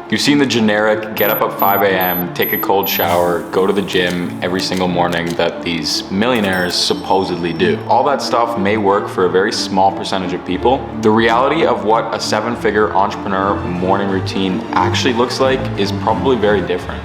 You've seen the generic get up at 5 a.m., take a cold shower, go to the gym every single morning that these millionaires supposedly do. All that stuff may work for a very small percentage of people. The reality of what a 7-figure entrepreneur morning routine actually looks like is probably very different.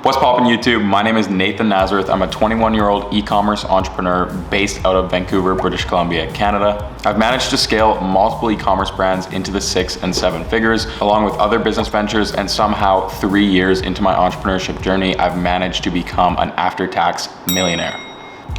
What's poppin' YouTube? My name is Nathan Nazareth. I'm a 21-year-old e-commerce entrepreneur based out of Vancouver, British Columbia, Canada. I've managed to scale multiple e-commerce brands into the 6 and 7 figures, along with other business ventures, and somehow 3 years into my entrepreneurship journey, I've managed to become an after-tax millionaire.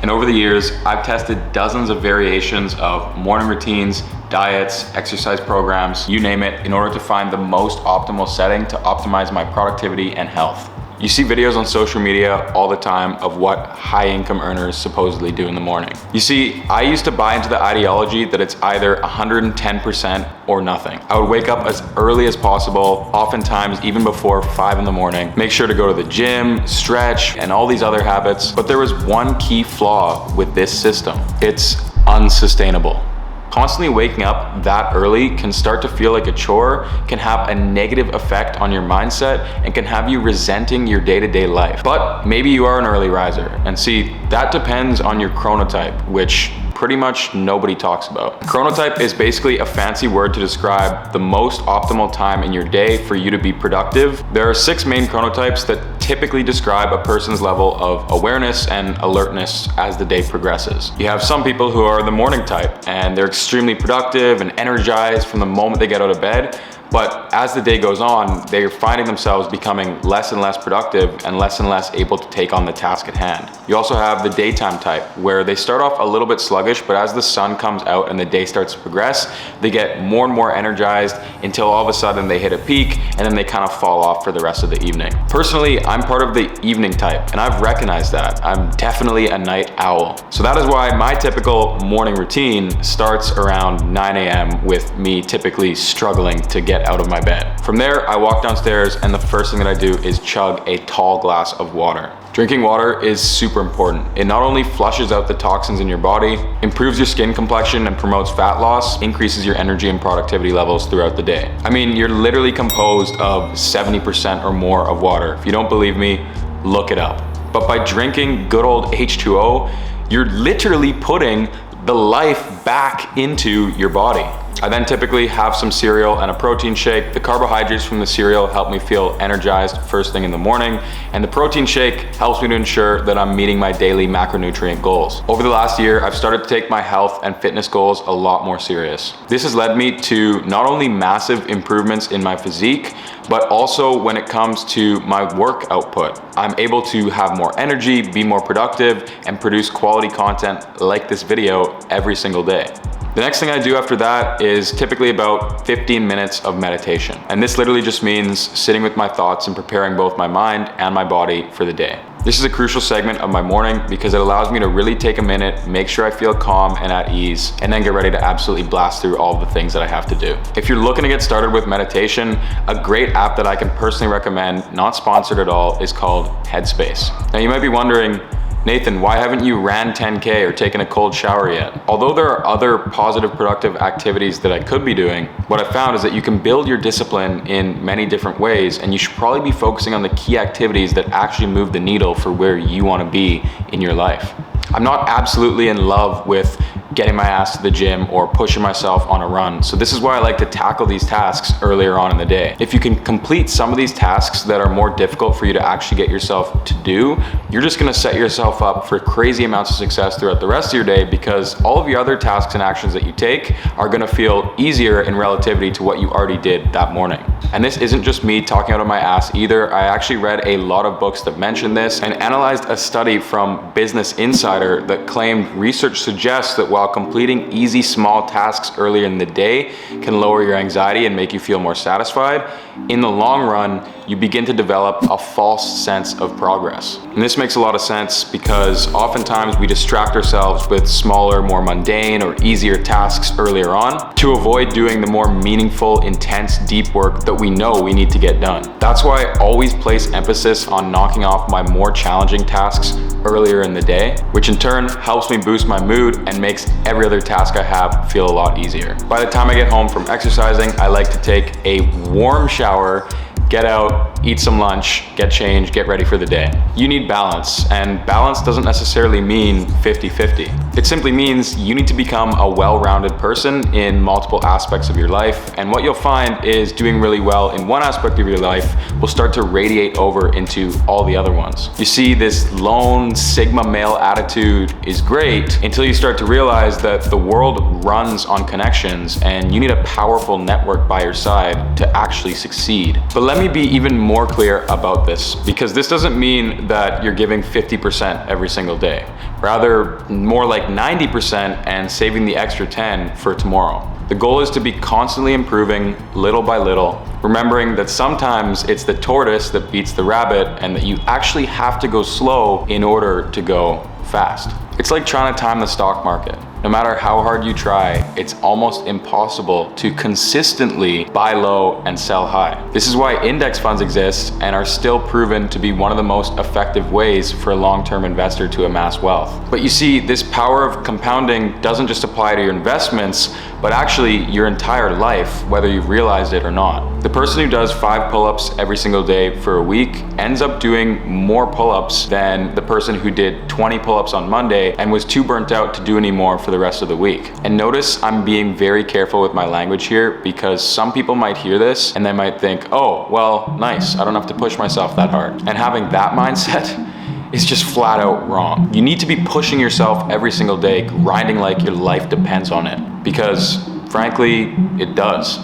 And over the years, I've tested dozens of variations of morning routines, diets, exercise programs, you name it, in order to find the most optimal setting to optimize my productivity and health. You see videos on social media all the time of what high income earners supposedly do in the morning. You see, I used to buy into the ideology that it's either 110% or nothing. I would wake up as early as possible, oftentimes even before 5 in the morning, make sure to go to the gym, stretch, and all these other habits. But there was one key flaw with this system. It's unsustainable. Constantly waking up that early can start to feel like a chore, can have a negative effect on your mindset, and can have you resenting your day-to-day life. But maybe you are an early riser, and see, that depends on your chronotype, which pretty much nobody talks about. Chronotype is basically a fancy word to describe the most optimal time in your day for you to be productive. There are 6 main chronotypes that typically describe a person's level of awareness and alertness as the day progresses. You have some people who are the morning type, and they're extremely productive and energized from the moment they get out of bed. But as the day goes on, they're finding themselves becoming less and less productive and less able to take on the task at hand. You also have the daytime type, where they start off a little bit sluggish, but as the sun comes out and the day starts to progress, they get more and more energized until all of a sudden they hit a peak, and then they kind of fall off for the rest of the evening. Personally, I'm part of the evening type, and I've recognized that. I'm definitely a night owl. So that is why my typical morning routine starts around 9 a.m. with me typically struggling to get out of my bed. From there, I walk downstairs, and the first thing that I do is chug a tall glass of water. Drinking water is super important. It not only flushes out the toxins in your body, improves your skin complexion and promotes fat loss, increases your energy and productivity levels throughout the day. I mean, you're literally composed of 70% or more of water. If you don't believe me, look it up. But by drinking good old H2O, you're literally putting the life back into your body. I then typically have some cereal and a protein shake. The carbohydrates from the cereal help me feel energized first thing in the morning, and the protein shake helps me to ensure that I'm meeting my daily macronutrient goals. Over the last year, I've started to take my health and fitness goals a lot more serious. This has led me to not only massive improvements in my physique, but also when it comes to my work output. I'm able to have more energy, be more productive, and produce quality content like this video every single day. The next thing I do after that is typically about 15 minutes of meditation. And this literally just means sitting with my thoughts and preparing both my mind and my body for the day. This is a crucial segment of my morning because it allows me to really take a minute, make sure I feel calm and at ease, and then get ready to absolutely blast through all the things that I have to do. If you're looking to get started with meditation, a great app that I can personally recommend, not sponsored at all, is called Headspace. Now you might be wondering, Nathan, why haven't you ran 10K or taken a cold shower yet? Although there are other positive, productive activities that I could be doing, what I found is that you can build your discipline in many different ways, and you should probably be focusing on the key activities that actually move the needle for where you want to be in your life. I'm not absolutely in love with getting my ass to the gym or pushing myself on a run. So this is why I like to tackle these tasks earlier on in the day. If you can complete some of these tasks that are more difficult for you to actually get yourself to do, you're just gonna set yourself up for crazy amounts of success throughout the rest of your day, because all of your other tasks and actions that you take are gonna feel easier in relativity to what you already did that morning. And this isn't just me talking out of my ass either. I actually read a lot of books that mention this and analyzed a study from Business Insider that claimed research suggests that while completing easy small tasks earlier in the day can lower your anxiety and make you feel more satisfied, in the long run, you begin to develop a false sense of progress. And this makes a lot of sense because oftentimes we distract ourselves with smaller, more mundane or easier tasks earlier on to avoid doing the more meaningful, intense, deep work that we know we need to get done. That's why I always place emphasis on knocking off my more challenging tasks earlier in the day, which in turn helps me boost my mood and makes every other task I have feel a lot easier. By the time I get home from exercising, I like to take a warm shower, get out, eat some lunch, get changed, get ready for the day. You need balance, and balance doesn't necessarily mean 50-50. It simply means you need to become a well-rounded person in multiple aspects of your life, and what you'll find is doing really well in one aspect of your life will start to radiate over into all the other ones. You see, this lone Sigma male attitude is great until you start to realize that the world runs on connections and you need a powerful network by your side to actually succeed. But let me be even more clear about this, because this doesn't mean that you're giving 50% every single day. Rather, more like 90% and saving the extra 10 for tomorrow. The goal is to be constantly improving little by little, remembering that sometimes it's the tortoise that beats the rabbit and that you actually have to go slow in order to go fast. It's like trying to time the stock market. No matter how hard you try, it's almost impossible to consistently buy low and sell high. This is why index funds exist and are still proven to be one of the most effective ways for a long-term investor to amass wealth. But you see, this power of compounding doesn't just apply to your investments, but actually your entire life, whether you've realized it or not. The person who does 5 pull-ups every single day for a week ends up doing more pull-ups than the person who did 20 pull-ups on Monday and was too burnt out to do any more for the rest of the week. And notice I'm being very careful with my language here, because some people might hear this and they might think, oh, well, nice, I don't have to push myself that hard. And having that mindset is just flat out wrong. You need to be pushing yourself every single day, grinding like your life depends on it, because frankly, it does.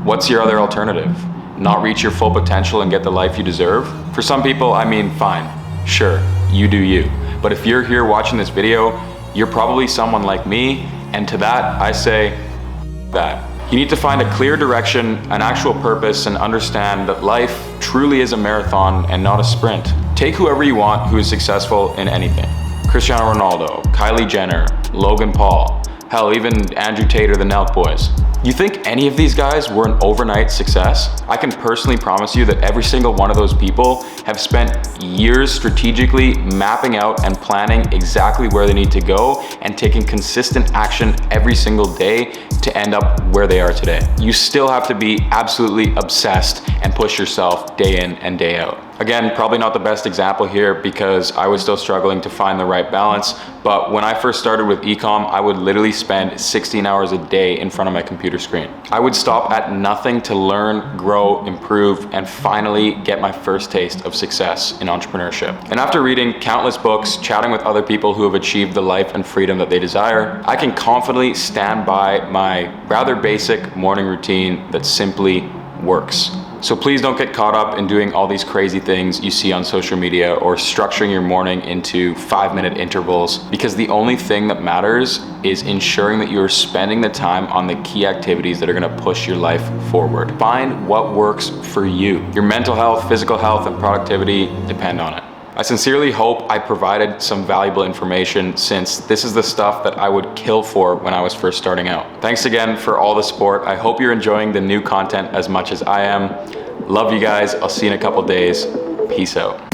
What's your other alternative? Not reach your full potential and get the life you deserve? For some people, I mean, fine, sure, you do you. But if you're here watching this video, you're probably someone like me, and to that, I say that. You need to find a clear direction, an actual purpose, and understand that life truly is a marathon and not a sprint. Take whoever you want who is successful in anything. Cristiano Ronaldo, Kylie Jenner, Logan Paul, hell, even Andrew Tate or the Nelk Boys. You think any of these guys were an overnight success? I can personally promise you that every single one of those people have spent years strategically mapping out and planning exactly where they need to go and taking consistent action every single day to end up where they are today. You still have to be absolutely obsessed and push yourself day in and day out. Again, probably not the best example here because I was still struggling to find the right balance, but when I first started with Ecom, I would literally spend 16 hours a day in front of my computer screen. I would stop at nothing to learn, grow, improve, and finally get my first taste of success in entrepreneurship. And after reading countless books, chatting with other people who have achieved the life and freedom that they desire, I can confidently stand by my rather basic morning routine that simply works. So please don't get caught up in doing all these crazy things you see on social media or structuring your morning into 5-minute intervals, because the only thing that matters is ensuring that you're spending the time on the key activities that are gonna push your life forward. Find what works for you. Your mental health, physical health, and productivity depend on it. I sincerely hope I provided some valuable information, since this is the stuff that I would kill for when I was first starting out. Thanks again for all the support. I hope you're enjoying the new content as much as I am. Love you guys. I'll see you in a couple days. Peace out.